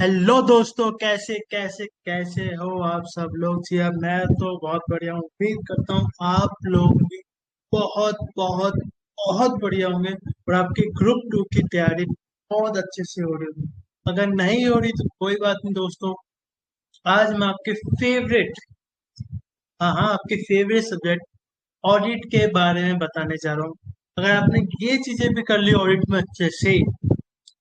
Hello दोस्तों, कैसे कैसे कैसे हो आप सब लोग जी। अब मैं तो बहुत बढ़िया हूँ। उम्मीद करता हूँ आप लोग भी बहुत बहुत बहुत बढ़िया होंगे और आपकी ग्रुप टू की तैयारी बहुत अच्छे से हो रही होगी। अगर नहीं हो रही तो कोई बात नहीं दोस्तों। आज मैं आपके फेवरेट, हाँ हाँ, आपके फेवरेट सब्जेक्ट ऑडिट के बारे में बताने जा रहा हूँ। अगर आपने ये चीजें भी कर ली ऑडिट में अच्छे से,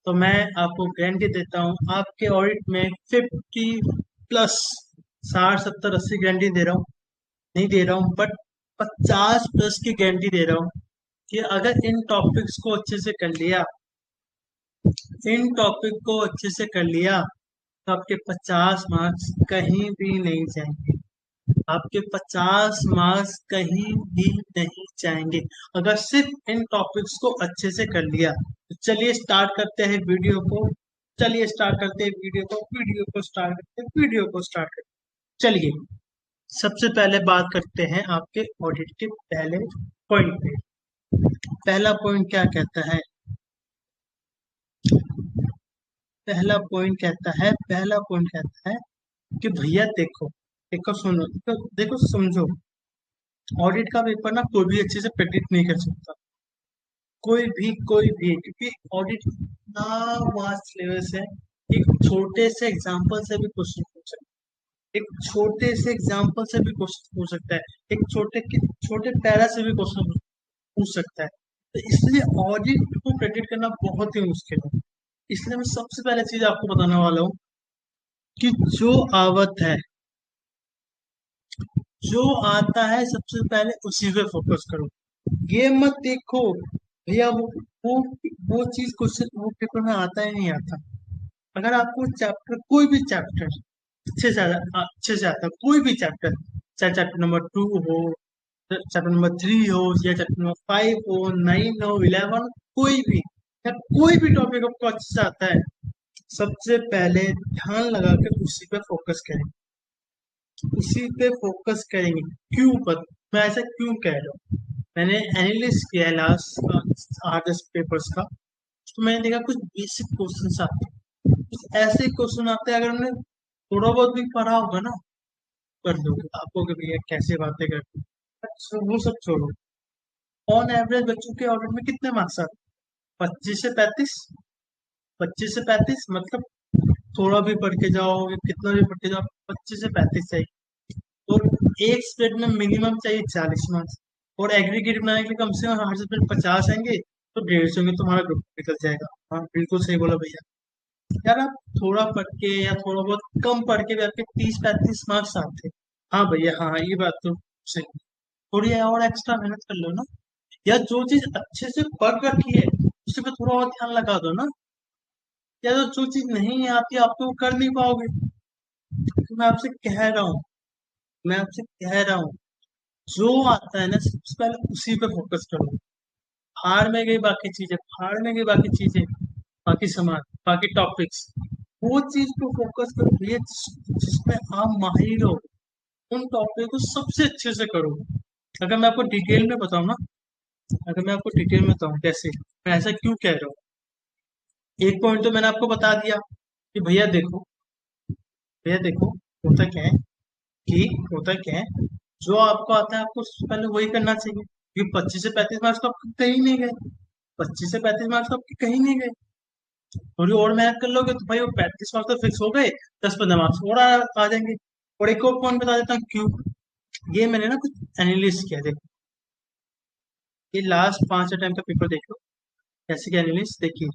तो मैं आपको गारंटी देता हूँ आपके ऑडिट में 50 प्लस, 60 70 80 गारंटी दे रहा हूँ, नहीं दे रहा हूँ बट 50 प्लस की गारंटी दे रहा हूँ कि अगर इन टॉपिक्स को अच्छे से कर लिया, इन टॉपिक को अच्छे से कर लिया, तो आपके 50 मार्क्स कहीं भी नहीं जाएंगे। आपके 50 मार्क्स कहीं भी नहीं जाएंगे अगर सिर्फ इन टॉपिक्स को अच्छे से कर लिया। तो चलिए स्टार्ट करते हैं वीडियो को। चलिए स्टार्ट करते हैं वीडियो को स्टार्ट करते हैं, वीडियो को स्टार्ट करते हैं। चलिए, सबसे पहले बात करते हैं आपके ऑडिट के पहले पॉइंट पे। पहला पॉइंट क्या कहता है? पहला पॉइंट कहता है कि भैया देखो, देखो सुनो, देखो समझो। ऑडिट का पेपर ना कोई भी अच्छे से प्रेडिक्ट नहीं कर सकता। कोई भी, क्योंकि ऑडिट इतना वास्ट सिलेबस है। एक छोटे से एग्जाम्पल से भी क्वेश्चन पूछ सकता है, एक छोटे से एग्जाम्पल से भी क्वेश्चन पूछ सकता है, एक छोटे पैरा से भी क्वेश्चन पूछ सकता है। तो इसलिए ऑडिट को प्रेडिक्ट करना बहुत ही मुश्किल है। इसलिए मैं सबसे पहले चीज आपको बताने वाला हूँ कि जो आवत है, जो आता है सबसे पहले उसी पे फोकस करो। ये मत देखो भैया वो वो चीज क्वेश्चन वो पेपर में आता है नहीं आता। अगर आपको चैप्टर, कोई भी चैप्टर अच्छे से आता है, कोई भी चैप्टर, चाहे चैप्टर नंबर 2 हो, चैप्टर नंबर 3 हो, या चैप्टर नंबर 5 हो, 9 हो, 11, कोई भी, या कोई भी टॉपिक आपको अच्छे से आता है, सबसे पहले ध्यान लगा के उसी पे फोकस करें, उसी पे फोकस करेंगे। क्यों मैं ऐसा क्यों कह रहा हूँ? मैंने एनालिसिस किया है लास्ट 8 10 पेपर्स का। तो मैंने देखा कुछ बेसिक क्वेश्चन आते हैं, कुछ ऐसे क्वेश्चन आते हैं, अगर हमने थोड़ा बहुत भी पढ़ा होगा ना, कर दोगे आपको कि भैया कैसे बातें करते हैं। अच्छा, वो सब छोड़ो। ऑन एवरेज बच्चों के ऑडिट में कितने मार्क्स आते हैं? 25 से 35। 25 से 35 मतलब थोड़ा भी पढ़ के जाओ या कितना भी पढ़ के जाओ, 25 से 35 चाहिए। और एक स्टेट में मिनिमम चाहिए 40 मार्क्स। और एग्रीगेट बनाने के लिए कम से कम 8 से 50 आएंगे, तो 150 में तुम्हारा ग्रुप निकल जाएगा। हाँ बिल्कुल सही बोला भैया। यार आप थोड़ा पढ़ के या थोड़ा बहुत कम पढ़ के भी आपके 30 35 मार्क्स आते हैं। हाँ भैया, हाँ ये बात तो सही है। थोड़ी और एक्स्ट्रा मेहनत कर लो ना, या जो चीज अच्छे से पढ़ रखी है उसी पे थोड़ा और ध्यान लगा दो ना। या जो चीज नहीं आती आप तो वो कर नहीं पाओगे। तो मैं आपसे कह रहा हूँ, जो आता है ना सबसे पहले उसी पे फोकस करो। फाड़ में गई बाकी चीजें, फाड़ में गई बाकी चीजें, बाकी समाज, बाकी टॉपिक्स, वो चीज को फोकस करो भैया जिसमें आप माहिर हो। उन टॉपिक को सबसे अच्छे से करो। अगर मैं आपको डिटेल में बताऊं ना, अगर मैं आपको डिटेल में बताऊं कैसे, मैं ऐसा क्यों कह रहा हूँ। एक पॉइंट तो मैंने आपको बता दिया कि भैया देखो होता क्या है, कि होता क्या है, जो आपको आता है आपको सबसे पहले वही करना चाहिए, क्योंकि 25 से 35 मार्क्स तो आपके कहीं नहीं गए। 25 से 35 मार्क्स तो आपके कहीं नहीं गए। थोड़ी और मेहनत कर लोगे तो भाई वो 35 मार्क्स तो फिक्स हो गए, 10 15 मार्क्स और आ जाएंगे। और एक और पॉइंट बता देता हूँ क्यों। ये मैंने ना कुछ एनालिस्ट किया, देखो ये लास्ट 5 टाइम का पेपर देख लो। जैसे कि एनालिस्ट देखिए,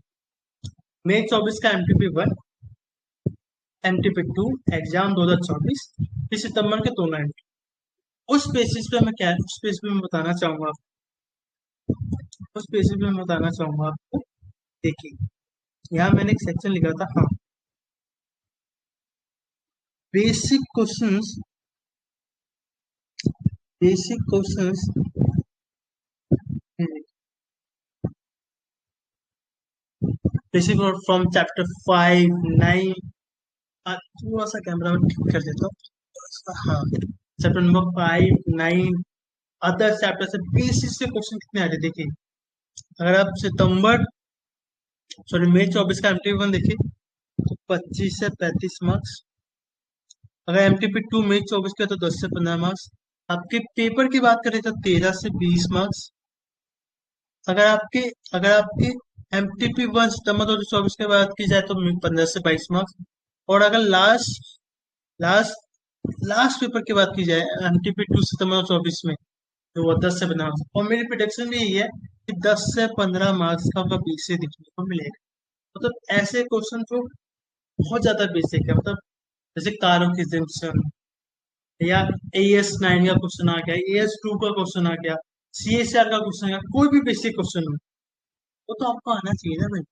मई 24 का MTP 1, MTP 2 एग्जाम 2024, फिर सितंबर के दोनों एमटी। उस बेसिस पे मैं बताना चाहूंगा, आपको। देखिए, यहाँ मैंने एक सेक्शन लिखा था, हाँ, basic questions, basic questions basic from chapter 5 9। थोड़ा सा कैमरा में ठीक कर देता हूँ। हाँ, चैप्टर नंबर 5 9, अदर चैप्टर से बेसिक से क्वेश्चन कितने आ रहे देखिए। अगर आप सितंबर, सॉरी, मई 24 का MTP 1 देखिए, तो 25 से 35 मार्क्स। अगर MTP 2 में 24 का तो 10 से 15 मार्क्स। आपके पेपर की बात करें तो 13 से 20 मार्क्स। अगर आपके अगर आपके MTP 1 सितंबर 2024 के बाद की जाए तो 15 से 22 मार्क्स। और अगर लास्ट लास्ट पेपर की बात की जाए MTP 2 सितंबर 2024 में, तो वो 10 से 15 मार्क्स। और मेरी प्रिडिक्शन भी यही है कि 10 से 15 मार्क्स का आपका BC दिखने को मिलेगा। मतलब ऐसे क्वेश्चन जो बहुत ज्यादा बेसिक है, मतलब जैसे कारों की जंक्शन, या AS9 का क्वेश्चन आ गया, AS2 का क्वेश्चन आ गया, CSR का क्वेश्चन आ गया, कोई भी बेसिक क्वेश्चन हो वो तो आपको आना चाहिए ना भाई।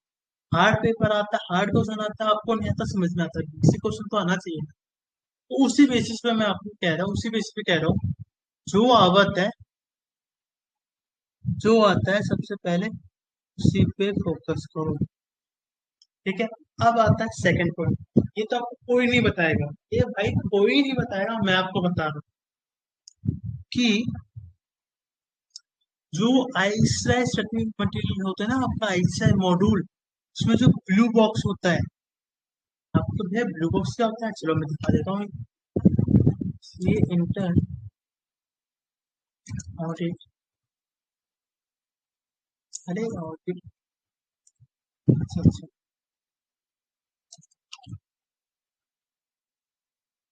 हार्ड पेपर आता है, हार्ड क्वेश्चन आता है, आपको नहीं आता, समझ में आता है, बेसिक क्वेश्चन तो आना चाहिए। तो उसी बेसिस पे मैं आपको कह रहा हूँ, उसी बेसिस पे कह रहा हूँ, जो आवत है, जो आता है सबसे पहले उसी पे फोकस करो। ठीक है। अब आता है सेकंड पॉइंट। ये तो आपको कोई नहीं बताएगा, ये भाई कोई नहीं बताएगा, मैं आपको बता रहा हूँ कि जो आईसीआई स्टडी मटेरियल होता है ना, आपका आईसीआई मॉड्यूल, उसमें जो ब्लू बॉक्स होता है, आपको भैया ब्लू बॉक्स क्या होता है, चलो मैं दिखा देता हूँ। ये इंटर ऑडिट, अरे ऑडिट, अच्छा अच्छा।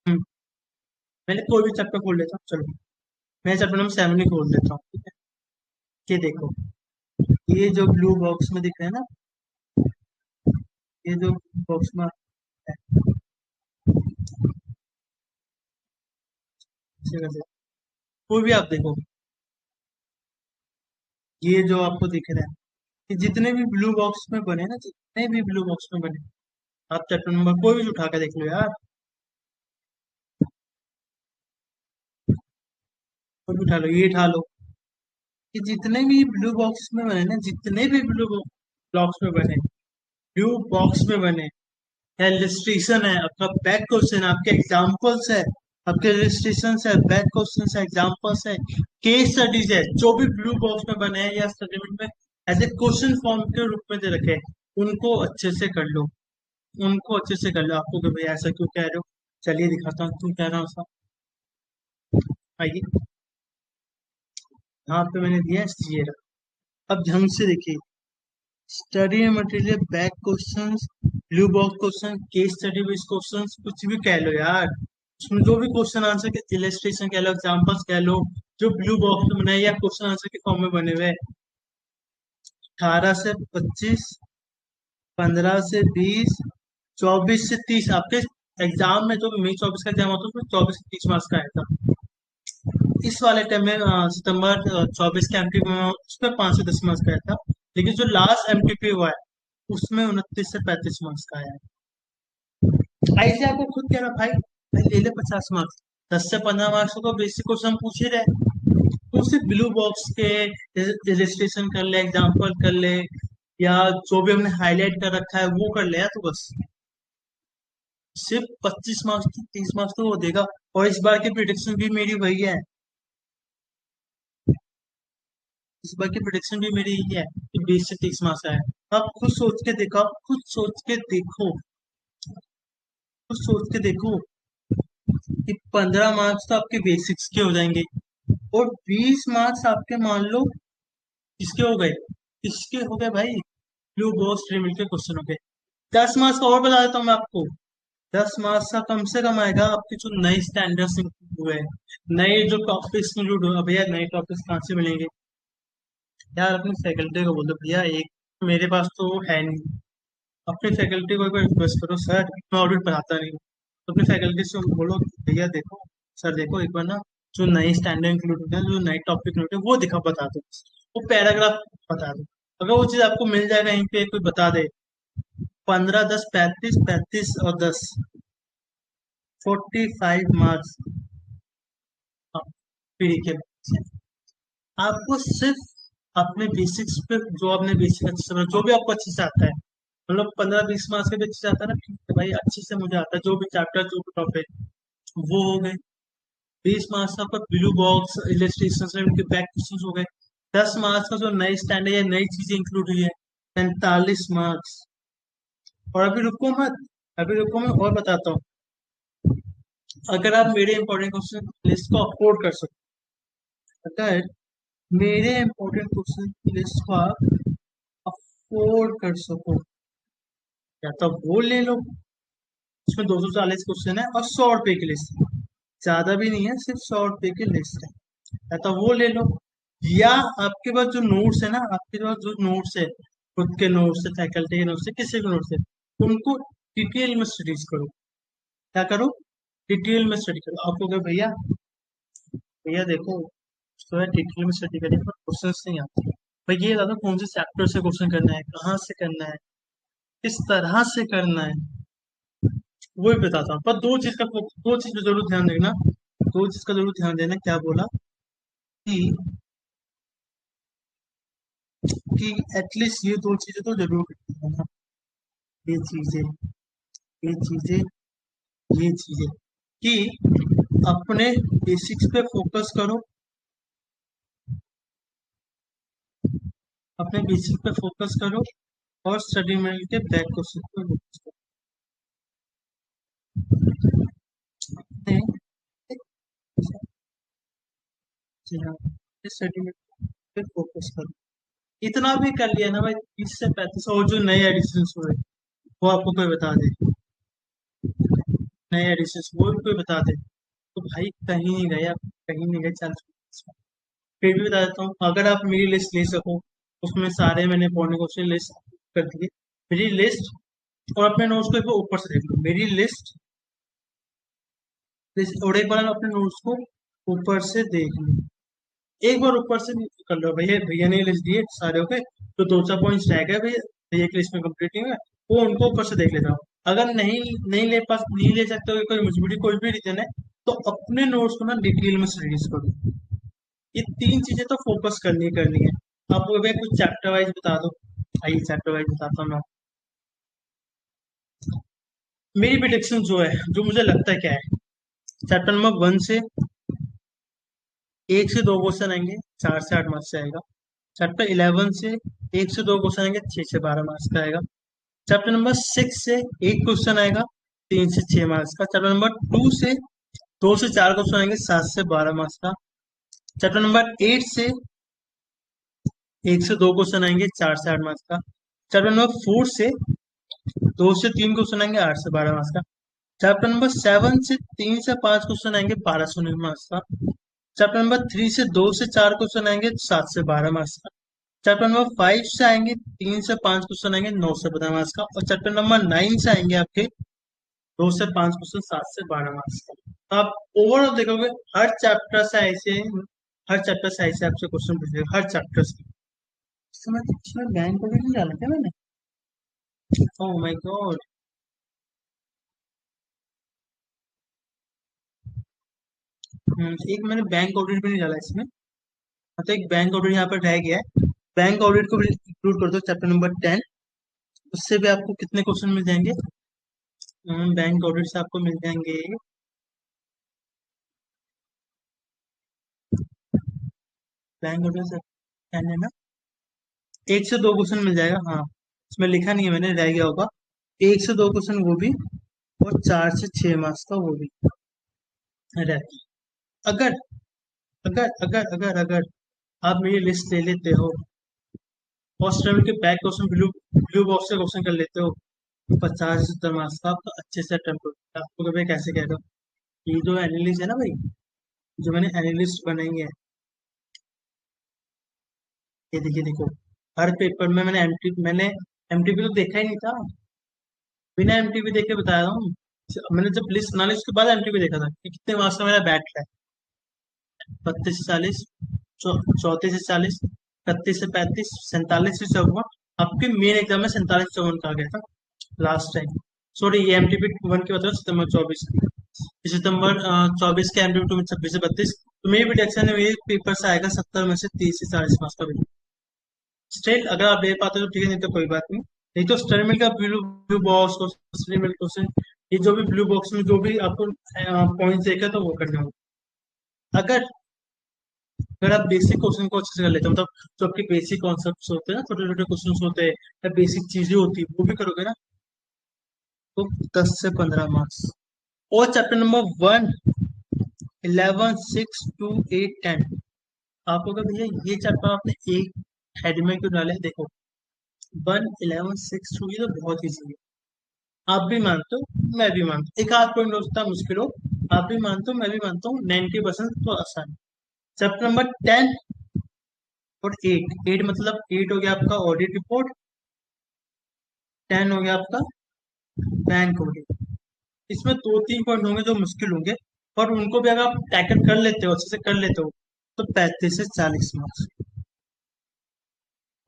हम्म, मैंने कोई भी चैप्टर खोल लेता हूँ, चलो मैं चैप्टर नंबर 7 ही खोल लेता हूँ, ठीक है। ये देखो, ये जो ब्लू बॉक्स में दिख रहा है ना, ये जो बॉक्स में है, इसे कर दो। कोई भी आप देखो, ये जो आपको दिख रहा है, कि जितने भी ब्लू बॉक्स में बने ना, जितने भी ब्लू बॉक्स में बने, आप चैप्टर नंबर कोई भी उठा के देख लो यार, कोई भी उठा लो, ये उठा लो, कि जितने भी ब्लू बॉक्स में बने ना, जितने भी ब्लू बॉक्स में बने, ब्लू बॉक्स में बने, या इलिस्ट्रेशन है, आपका बैक क्वेश्चन, आपके एग्जाम्पल्स है, आपके इलिस्ट्रेशन है, बैक क्वेश्चन है, एग्जाम्पल्स है, केस स्टडीज है, जो भी ब्लू बॉक्स में बने हैं या सर्टिफिकेट में एज ए क्वेश्चन फॉर्म के रूप में दे रखे हैं, उनको अच्छे से कर लो, उनको अच्छे से कर लो। आपको कि भाई ऐसा क्यों कह रहे हो, चलिए दिखाता हूँ क्यों कह रहा हूँ ऐसा। आइए, यहाँ पे मैंने दिया है ये रहा। अब ढंग से देखिए, study material, back questions, blue box question, case study based questions, कुछ भी कह लो यार, उसमें जो भी क्वेश्चन आंसर के इलस्ट्रेशन कह लो, एग्जांपल्स कह लो, जो ब्लू बॉक्स में बनाए या क्वेश्चन आंसर के फॉर्म में बने हुए, 18 से 25, 15 से 20, 24 से 30, आपके एग्जाम में जो मई 24 का एग्जाम होता है उसमें 24 से 30 मार्क्स का आया था। इस वाले टाइम में सितंबर 24 के एमटीपी में उसमें 5 से 10 मार्क्स का आया था। लेकिन जो लास्ट एमटीपी हुआ है उसमें 29 से 35 मार्क्स का आया है। ऐसे आपको खुद कह रहा भाई, भाई ले ले 50 मार्क्स, 10 से 15 मार्क्स को बेसिक क्वेश्चन पूछ ही रहे, तो सिर्फ ब्लू बॉक्स के रजिस्ट्रेशन कर ले, एग्जाम्पल कर ले, या जो भी हमने हाईलाइट कर रखा है वो कर ले यार, तो बस सिर्फ 25 मार्क्स तो 30 मार्क्स तो वो देगा। और इस बार की प्रिडिक्शन भी मेरी वही है, इस बार की प्रिडिक्शन भी मेरी यही है कि 20 से 30 मार्क्स आए। आप खुद सोच के देखो, आप खुद सोच के देखो, खुद सोच के देखो कि 15 मार्क्स तो आपके बेसिक्स के हो जाएंगे, और 20 मार्क्स आपके मान लो इसके हो गए, इसके हो गए भाई, ब्लू बॉक्स ट्रिमिल के क्वेश्चन हो गए। 10 मार्क्स का और बता देता हूँ मैं आपको, 10 मार्क्स का कम से कम आएगा आपके जो नए स्टैंडर्ड्स इंक्लूड हुए हैं, नए जो टॉपिक्स इंक्लूड हुए। भैया नए टॉपिक्स कहाँ से मिलेंगे यार, अपनी फैकल्टी को बोलो भैया, एक मेरे पास तो है नहीं, अपनी फैकल्टी को एक बार रिक्वेस्ट करो, सर मैं ऑडिट पढ़ाता नहीं हूँ, तो अपनी फैकल्टी से बोलो भैया देखो, सर देखो एक बार ना, जो नए स्टैंडर्ड इंक्लूड होते हैं, जो नए टॉपिक इंक्लूड है वो दिखा, बता दो, वो पैराग्राफ बता दो। अगर वो चीज आपको मिल जाएगा यहीं पे, कोई बता दे, 15, 10, 35, 35 और 10, 45 मार्क्स फ्री के। आपको सिर्फ अपने बेसिक्स पे, जो आपने बेसिक अच्छे से जो भी आपको अच्छे से आता है, मतलब 15-20 मार्क्स के भी अच्छे से आता है ना, ठीक है भाई, अच्छे से मुझे आता है, जो भी चैप्टर जो भी टॉपिक वो हो गए। 20 मार्क्स का आपका ब्लू बॉक्स इलस्ट्रेशन से उनके बैक क्वेश्चन हो गए। 10 मार्क्स का जो नई स्टैंडर्ड या नई चीजें इंक्लूड हुई है, 45 मार्क्स। और अभी रुको मत, अभी रुको मैं और बताता हूँ। अगर आप मेरे इंपॉर्टेंट क्वेश्चन लिस्ट को अफोर्ड कर सकते, अगर मेरे इंपॉर्टेंट क्वेश्चन की लिस्ट को आप अफोर्ड कर सको, या तो वो ले लो, उसमें 240 क्वेश्चन है और 100 रुपए की लिस्ट है, ज्यादा भी नहीं है, सिर्फ 100 रुपए की लिस्ट है, या तो वो ले लो, या आपके पास जो नोट्स है ना, आपके पास जो नोट्स है, खुद के नोट्स है, फैकल्टी के नोट्स है, किसी के नोट्स है, उनको डिटेल में स्टडीज करो। क्या करो? डिटेल में स्टडी करो। आपको कहे भैया, भैया देखो, तो है डिटेल में स्टडी करिए पर क्वेश्चंस नहीं आते। भाई ये बता दो कौन से चैप्टर से क्वेश्चन करना है, कहाँ से करना है, किस तरह से करना है, वो भी बताता हूँ। पर दो चीज पे जरूर ध्यान देना, दो चीज का जरूर ध्यान देना। क्या बोला कि एटलीस्ट ये दो चीजें तो जरूर करनी है ना, ये चीजें, ये चीजें, ये चीजें, कि अपने बेसिक्स पे फोकस करो, अपने बेसिक पे फोकस करो, और स्टडी मेल के बैक क्वेश्चन पे फोकस करो। जी हाँ, स्टडी मेल पे फोकस करो। इतना भी कर लिया ना भाई, 30 से 35, और जो नए एडिशन हुए वो आपको कोई बता दे, नए एडिशन वो भी कोई बता दे, तो भाई कहीं नहीं गए आप, कहीं नहीं गए 40। फिर भी बता देता हूँ, अगर आप मेरी लिस्ट ले सको, उसमें सारे मैंने पढ़ने को से लिस्ट कर दिए, मेरी लिस्ट, और अपने नोट्स को एक बार ऊपर से देख लो, मेरी लिस्ट, और एक बार अपने नोट्स को ऊपर से देख लो, एक बार ऊपर से कर लो। भैया भैया ने लिस्ट दिए सारे के, तो दो चार पॉइंट्स रह गए भैया, भैया की लिस्ट में कंप्लीट नहीं हुआ, वो उनको ऊपर से देख लेता हूँ। अगर नहीं, नहीं ले सकते हो, कोई मजबूरी, कोई भी रीजन है, तो अपने नोट्स को ना डिटेल में स्टडीज करो। ये तीन चीजें तो फोकस करनी है। आपको भैया कुछ चैप्टर वाइज बता दो। आइए चैप्टर वाइज बताता हूँ मैं। मेरी प्रिडिक्शन जो है, जो मुझे लगता है क्या है, चैप्टर नंबर 1 से 1 से 2 क्वेश्चन आएंगे, 4 से 8 मार्क्स से आएगा। चैप्टर 11 से 1 से 2 क्वेश्चन आएंगे, 6 से 12 मार्क्स का आएगा। चैप्टर नंबर 6 से एक क्वेश्चन आएगा, 3 से 6 मार्क्स का। चैप्टर नंबर 2 से 2 से 4 क्वेश्चन आएंगे, 7 से 12 मार्क्स का। चैप्टर नंबर 8 से 1 से 2 क्वेश्चन आएंगे, 4 से 8 मार्क्स का। चैप्टर नंबर 4 से 2 से 3 क्वेश्चन आएंगे, 8 से 12 मार्क्स का। चैप्टर नंबर 7 से 3 से 5 क्वेश्चन आएंगे, 12 से 19 मार्क्स का। चैप्टर नंबर 3 से 2 से 4 क्वेश्चन आएंगे, 7 से 12 मार्क्स का। चैप्टर नंबर 5 से आएंगे, 3 से 5 क्वेश्चन आएंगे, 9 से 15 मार्क्स का। और चैप्टर नंबर 9 से आएंगे आपके 2 से 5 क्वेश्चन, 7 से 12 मार्क्स का। तो आप ओवरऑल देखोगे, हर चैप्टर से ऐसे, हर चैप्टर से ऐसे आपसे क्वेश्चन पूछेगा, हर चैप्टर से। इसमें बैंक को भी नहीं डाला क्या मैंने? Oh my God. एक मैंने बैंक ऑडिट भी नहीं डाला इसमें, मतलब एक बैंक ऑडिट यहाँ पर रह गया है। बैंक ऑडिट को भी इंक्लूड कर दो चैप्टर नंबर 10, उससे भी आपको कितने क्वेश्चन मिल जाएंगे? बैंक ऑडिट से आपको मिल जाएंगे, बैंक ऑडिट से 10 है ना, 1 से 2 क्वेश्चन मिल जाएगा। हाँ, इसमें लिखा नहीं है मैंने, रह गया होगा। 1 से 2 क्वेश्चन वो भी, और 4 से 6 मार्क्स का वो भी रहता है। अगर अगर आप मेरी लिस्ट ले लेते हो, और स्टूडेंट के back question blue blue box से क्वेश्चन कर लेते हो, तो 50 से 70 मार्क्स का आपका अच्छे से अटेम्प्ट होता है। आपको कभी कैसे कह रहे हो, ये जो एनालिस्ट है ना भाई, जो मैंने एनालिस्ट बनाई है, ये देखिए, देखो, हर पेपर में मैंने एमटीपी तो देखा ही नहीं था, बिना एमटीपी देखे बता रहा हूँ। मैंने जब लिस्ट बना ली उसके बाद एमटीपी देखा था कि कितने मार्क्स का मेरा बैठ है। 32 से 40, 34 से 40, 31 से 35, 47 से 54। आपके मेन एग्जाम में 47 से 54 का आ गया था लास्ट टाइम। सॉरी, ये एमटीपी 1 की बताओ, सितंबर 24 की। सितंबर 24 के एमटीपी 2 में 26 से 32। तो मेरी प्रिडिक्शन है, मेरे पेपर से आएगा 70 में से 30 से 40 मार्क्स का। स्टिल अगर आप दे पाते हो तो ठीक है, नहीं तो कोई बात नहीं। नहीं तो स्टडी मिल का ब्लू ब्लू बॉक्स को, स्टडी मिल क्वेश्चन, ये जो भी ब्लू बॉक्स में जो भी आपको पॉइंट देखे तो वो करना होगा। अगर अगर आप बेसिक क्वेश्चन को अच्छे से कर लेते हो, मतलब जो आपके बेसिक कॉन्सेप्ट्स होते हैं ना, छोटे छोटे क्वेश्चन होते हैं या बेसिक चीजें होती है, वो भी करोगे ना, तो 10 से 15 मार्क्स। और चैप्टर नंबर 1, 11, 6 to 8, 10, आप होगा भैया ये चैप्टर आपने एक हेड में क्यों डाले? देखो 1, 11, 6 टू ये तो बहुत ईजी है, आप भी मानते हो मैं भी मानता हूँ, एक आध पॉइंट हो सकता है मुश्किल हो, आप भी मानते हो मैं भी मानता हूँ, 90% तो आसान। चैप्टर नंबर 10 और 8, मतलब 8 हो गया आपका ऑडिट रिपोर्ट, 10 हो गया आपका बैंक ऑडिट। इसमें दो तीन पॉइंट होंगे जो मुश्किल होंगे, पर उनको भी अगर आप टैकल कर लेते हो, अच्छे से कर लेते हो, तो 35 से 40 मार्क्स।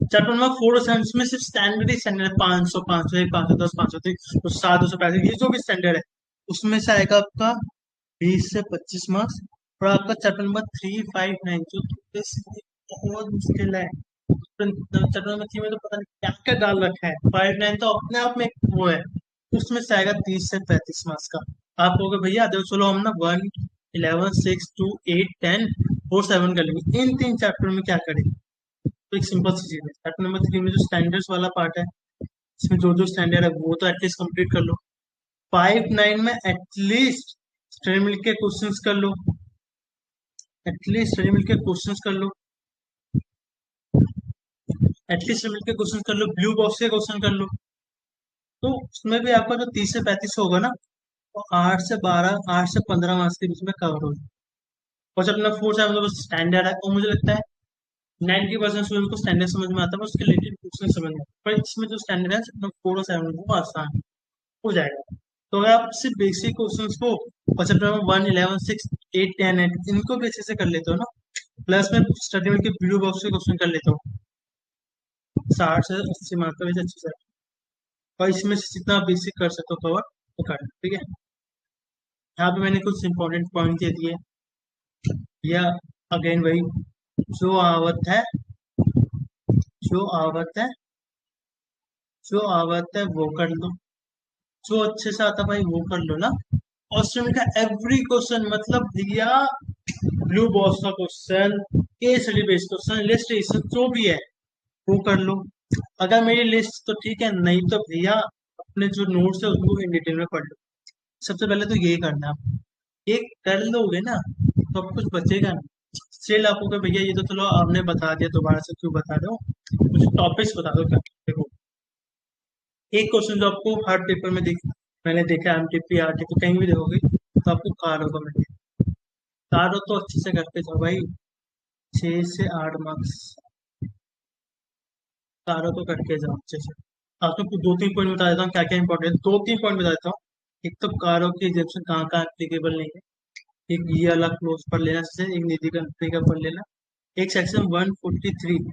चैप्टर नंबर 4 और 7 में सिर्फ स्टैंडर्ड ही स्टैंडर्ड है, 500, 501, 510, 503, तो 7, 265, ये जो भी स्टैंडर्ड है उसमें से आएगा आपका 20 से 25 मार्क्स। और आपका चैप्टर नंबर 3, 5, 9 जो बहुत मुश्किल है, चैप्टर नंबर 3 में तो पता नहीं क्या क्या डाल रखा है, 5, 9 तो अपने आप में एक वो है, उसमें से आएगा 30 से 35 मार्क्स का। आप कहोगे भैया देखो चलो हम ना 1, 11, 6 to 8, 10 और 7 कर लेंगे, इन तीन चैप्टर में क्या करें? तो एक सिंपल सी चीज है, चैप्टर नंबर 3 में जो स्टैंडर्ड्स वाला पार्ट है, इसमें जो जो स्टैंडर्ड है वो तो एटलीस्ट कंप्लीट कर लो। 5, 9 में एटलीस्ट स्टडी मिल के क्वेश्चंस कर लो, एटलीस्ट स्टडी मिल के क्वेश्चंस कर लो, एटलीस्ट स्टडी मिल के क्वेश्चन कर लो, ब्लू बॉक्स के क्वेश्चन कर लो, तो उसमें भी आपका जो 30 से 35 होगा ना, वो 8 से 12, 8 से 15 मार्क्स के बीच में कवर हो जाए। और जब अपना 4, 7 मतलब स्टैंडर्ड है, और मुझे लगता है 90% स्टूडेंट को स्टैंडर्ड समझ में आता है, उसके रिलेटेड क्वेश्चन समझ में आता है, पर इसमें जो स्टैंडर्ड है 4 और 7 वो आसान हो जाएगा। तो अगर आप सिर्फ बेसिक क्वेश्चंस को और चैप्टर नंबर 1, 11, 6, 8, 10 इनको भी अच्छे से कर लेते हो ना, प्लस में स्टडी में के वीडियो बॉक्स के क्वेश्चन कर लेते हो, 60 से 80 मार्क का वैसे अच्छे से, और इसमें से जितना बेसिक कर सकते हो कवर वो कर, ठीक है। यहाँ पे मैंने कुछ इंपॉर्टेंट पॉइंट दे दिए, या अगेन वही, जो आवत है जो आवत है जो आवत है वो कर लो, जो अच्छे से आता भाई वो कर लो ना। क्वेश्चन का एवरी क्वेश्चन मतलब दिया, ब्लू बॉक्स का question, case study based question, list जो भी है वो कर लो। अगर मेरी लिस्ट तो ठीक है, नहीं तो भैया अपने जो नोट्स है उसको इन डिटेल में पढ़ लो। सबसे पहले तो यही करना है आपको, ये कर लोगे ना तो अब कुछ बचेगा नहीं। स्टिल आपको कि भैया ये तो चलो आपने बता दिया, दोबारा से क्यों बता रहे हो, कुछ टॉपिक्स बता दो क्या। देखो एक क्वेश्चन जो आपको हर पेपर में मैंने देखा एमटीपी आरटीपी कहीं भी देखोगे तो आपको कार होगा, मैंने कार हो तो अच्छे से करके जाओ भाई, 6 से 8 मार्क्स कार हो तो करके जाओ अच्छे से। आपको कुछ दो तीन पॉइंट बता देता हूँ क्या क्या इंपॉर्टेंट, दो तीन पॉइंट बता देता हूँ। एक तो कारों की एग्जामेशन कहाँ कहाँ एप्लीकेबल नहीं है, एक ये वाला क्लोज पढ़ लेना, जैसे एक निधि कंपनी का पढ़ लेना, एक सेक्शन 143,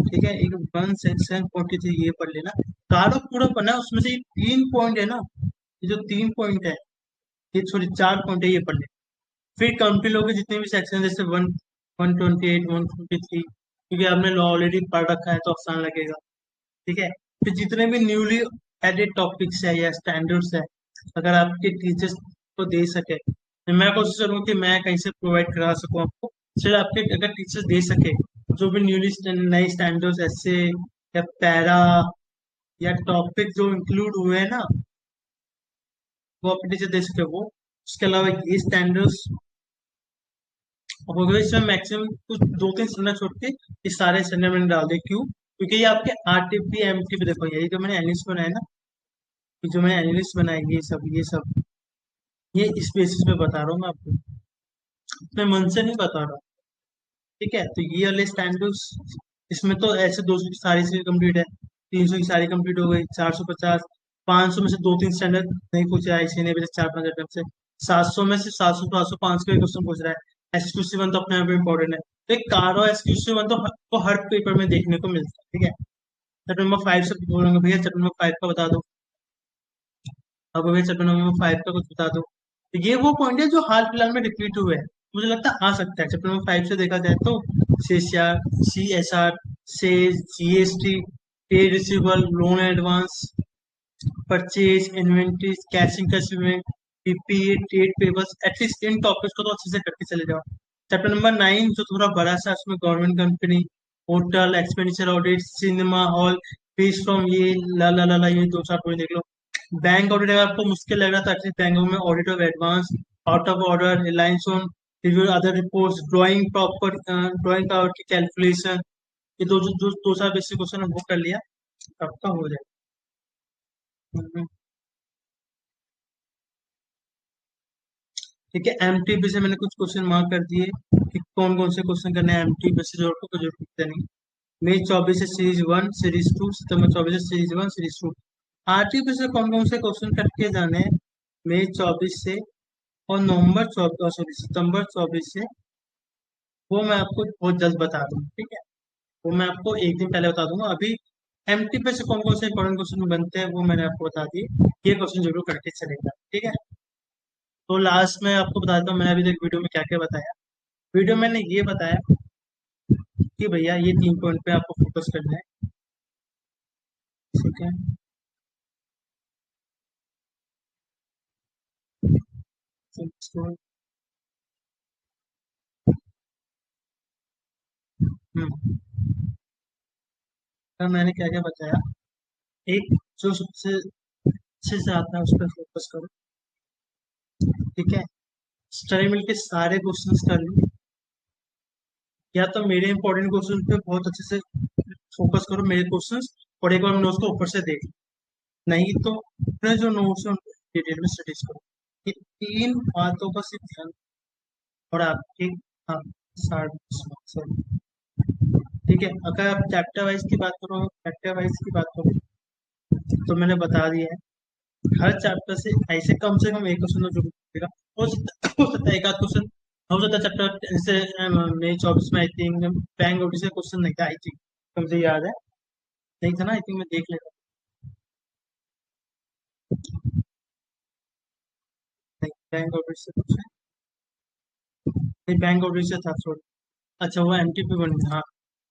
ठीक है, एक 1 सेक्शन 43 ये पढ़ लेना। कारो पूरा पढ़ना है, उसमें से ये 3 पॉइंट है ना, ये जो 3 पॉइंट है, ये सॉरी 4 पॉइंट है, ये पढ़ लेना। फिर कंप्लीट लोगे जितने भी सेक्शन, जैसे 128, 153, क्योंकि आपने लॉ ऑलरेडी पढ़ रखा है तो आसान लगेगा, ठीक है। फिर जितने भी न्यूली एडेड टॉपिक्स है या स्टैंडर्ड्स है, अगर आपके टीचर्स को दे सके, तो मैं कोशिश करूँगा कि मैं कहीं से प्रोवाइड करा सकूँ आपको, सिर्फ आपके अगर टीचर्स दे सके, जो भी न्यूली नए स्टैंडर्ड्स ऐसे या पैरा या टॉपिक जो इंक्लूड हुए हैं ना, वो अपने टीचर दे सके वो। उसके अलावा ये स्टैंडर्ड्स हो गए, इसमें मैक्सिमम कुछ दो तीन स्टैंडर्ड छोड़ के ये सारे स्टैंडर्ड मैंने डाल दिए, क्यों? क्योंकि ये आपके आरटीपी एमटीपी, देखो यही जो मैंने एनालिस्ट बनाया ना, जो मैंने एनालिस्ट बनाई ये सब ये इस बेसिस पे बता रहा हूँ मैं आपको, अपने मन से नहीं बता रहा हूँ, ठीक है। तो ये वाले स्टैंडर्ड्स, इसमें तो ऐसे 200 की सारी चीजें कंप्लीट है, 300 की सारी कंप्लीट हो गई, 450, 500 में से दो तीन स्टैंडर्ड नहीं पूछे आईसी ने अभी तक 4-5 अटेम्प्ट से, 700 में से 700, 500, 500 का क्वेश्चन पूछ रहा है। एसक्यूसी वन तो अपने आप में इंपॉर्टेंट है, तो एक कारो एसक्यूसी वन तो आपको हर पेपर में देखने को मिलता है, ठीक है। चैप्टर नंबर 5 से बोलूंगा भैया चैप्टर नंबर 5 का बता दो, अब भैया चैप्टर नंबर 5 का कुछ बता दो। तो ये वो पॉइंट है जो हाल फिलहाल में रिपीट हुए हैं, मुझे लगता है आ सकता है चैप्टर नंबर 5 से देखा जाए तो, CSR, SEZ, GST, trade receivable, loan advance, purchase, inventories, cashing का statement, PPA, trade payables, at least इन टॉपिक्स को तो अच्छे से करके चले जाओ। चैप्टर नंबर 9 जो थोड़ा बड़ा सा, उसमें government company, hotel, expenditure audit, cinema hall, fees from ये ला ये दो चार पॉइंट देख लो। बैंक ऑडिट अगर आपको मुश्किल लग रहा था एक्चुअली बैंकों में audit of advance, out of order, reliance on review other reports, drawing proper drawing power की कैलकुलेशन, ये दो चार बेसिक क्वेश्चन है वो कर लिया आपका हो जाएगा। हम्म। ठीक है, एमटीपी से मैंने कुछ क्वेश्चन मार्क कर दिए कि कौन कौन से क्वेश्चन करने हैं एमटीपी से, जोड़ को जो पूछते नहीं। मई 24 से सीरीज 1 सीरीज 2, सितंबर 24 से सीरीज 1 सीरीज 2। आरटीपी से कौन कौन से क्वेश्चन करके जाने हैं मई 24 से और नवंबर 24 सॉरी सितंबर 24 से, वो मैं आपको बहुत जल्द बता दूंगा। ठीक है, वो मैं आपको एक दिन पहले बता दूंगा। अभी एमटीपी से कौन कौन से इंपॉर्टेंट क्वेश्चन बनते हैं वो मैंने आपको बता दिए, ये क्वेश्चन जरूर करके चलेगा। ठीक है, तो लास्ट में आपको बता देता हूँ मैंने अभी तक वीडियो में क्या क्या बताया। वीडियो में मैंने ये बताया कि भैया ये 3 पॉइंट पे आपको फोकस करना है। ठीक है, तो हम्म, तो मैंने क्या क्या बताया। एक, जो सबसे अच्छे से आता है उस पर फोकस करो। ठीक है, स्टडी मिल के सारे क्वेश्चंस कर लो, या तो मेरे इंपॉर्टेंट क्वेश्चन पे बहुत अच्छे से फोकस करो मेरे क्वेश्चंस, और एक बार नोट्स को ऊपर से देख लो। नहीं तो अपने जो नोट्स है उनको डिटेल में स्टडीज करो। ये 3 बातों का सिर्फ ध्यान, और आपके हाँ 60 ठीक है। अगर आप चैप्टर वाइज की बात करो, चैप्टर वाइज की बात करो तो मैंने बता दिया है, हर चैप्टर से कम एक क्वेश्चन तो जरूर पूछेगा। हो सकता है एक आध क्वेश्चन, हो सकता है चैप्टर जैसे मई 24 में आई थिंक बैंक ऑडिट से क्वेश्चन नहीं था, आई थिंक मुझे याद है, नहीं था ना, आई थिंक मैं देख लेता हूँ। बैंक ऑडिट से कुछ नहीं, बैंक ऑडिट से था सॉरी। अच्छा, वो एमटीपी बन गया, हाँ।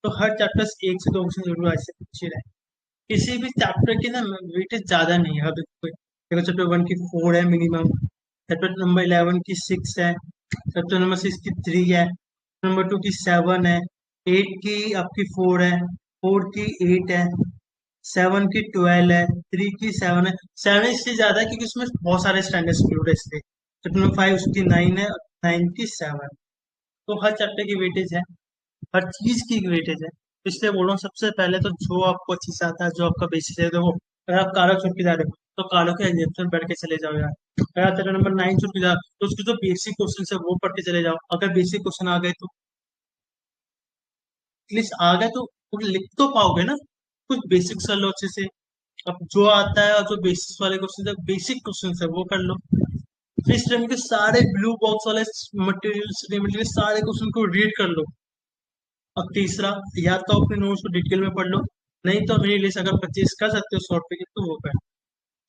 तो हर चैप्टर से एक से दो क्वेश्चन जरूर ऐसे पूछे रहे। किसी भी चैप्टर की ना वेटेज ज्यादा नहीं है। अभी देखो चैप्टर 1 की 4 है मिनिमम, चैप्टर नंबर 11 की 6 है, चैप्टर नंबर 6 की 3 है, नंबर 2 की 7 है, 8 की आपकी 4 है, 4 की 8 है, 7 की 12 है, 3 की 7 है। 7 इससे ज्यादा है क्योंकि उसमें बहुत सारे स्टैंडर्ड्स इंक्लूड है इसलिए। चैप्टर नंबर 5 उसकी 9 है, 9 की 7। तो हर चैप्टर की वेटेज है, हर चीज की वेटेज है। इसलिए बोल रहा हूँ सबसे पहले तो जो आपको अच्छी से आता है, जो आपका बेसिस है, देखो अगर आप कारक छोड़ के जा रहे हो तो कारक के एग्जाम्पल पढ़ के चले जाओ यार। अगर आप चैप्टर नंबर 9 छोड़ के जा तो उसके जो बेसिक क्वेश्चन है वो पढ़ के चले जाओ। अगर बेसिक क्वेश्चन आ गए तो एटलीस्ट आ गए तो कुछ लिख तो पाओगे ना, कुछ बेसिक कर लो अच्छे से। अब जो आता है और जो बेसिक वाले क्वेश्चन है, बेसिक क्वेश्चन है वो कर लो। फिर इस टाइम के सारे ब्लू बॉक्स वाले मटेरियल सारे क्वेश्चन को रीड कर लो। और तीसरा, या तो अपने नोट्स को डिटेल में पढ़ लो, नहीं तो मेरी लिस्ट अगर परचेज कर सकते हो शॉर्ट पे की तो वो कर।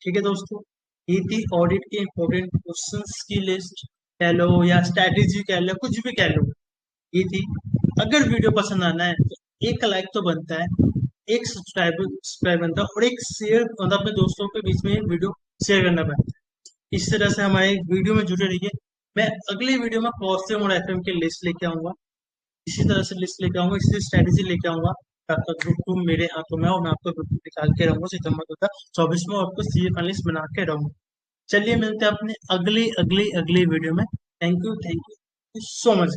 ठीक है दोस्तों, ये थी ऑडिट के इंपॉर्टेंट क्वेश्चंस की लिस्ट कह लो या स्ट्रैटेजी कह लो, कुछ भी कह लो, ये थी। अगर वीडियो पसंद आना है तो एक लाइक तो बनता है, एक सब्सक्राइब बनता है, और एक शेयर मतलब अपने दोस्तों के बीच में वीडियो शेयर करना बनता है। इस तरह से हमारे वीडियो में जुड़े रहिए। मैं अगली वीडियो में पॉजिटिव और एफएम की लिस्ट लेके आऊंगा, इसी तरह से लिस्ट लेके आऊंगा, इसी स्ट्रेटेजी लेके आऊंगा। आपका ग्रुप टू मेरे हाथों में है और मैं आपका ग्रुप निकाल के रहूंगा सितंबर 2024 में, और आपको सीए फाइनलिस्ट बना के रहूंगा। चलिए मिलते हैं अपने अगली अगली अगली वीडियो में। Thank you so much.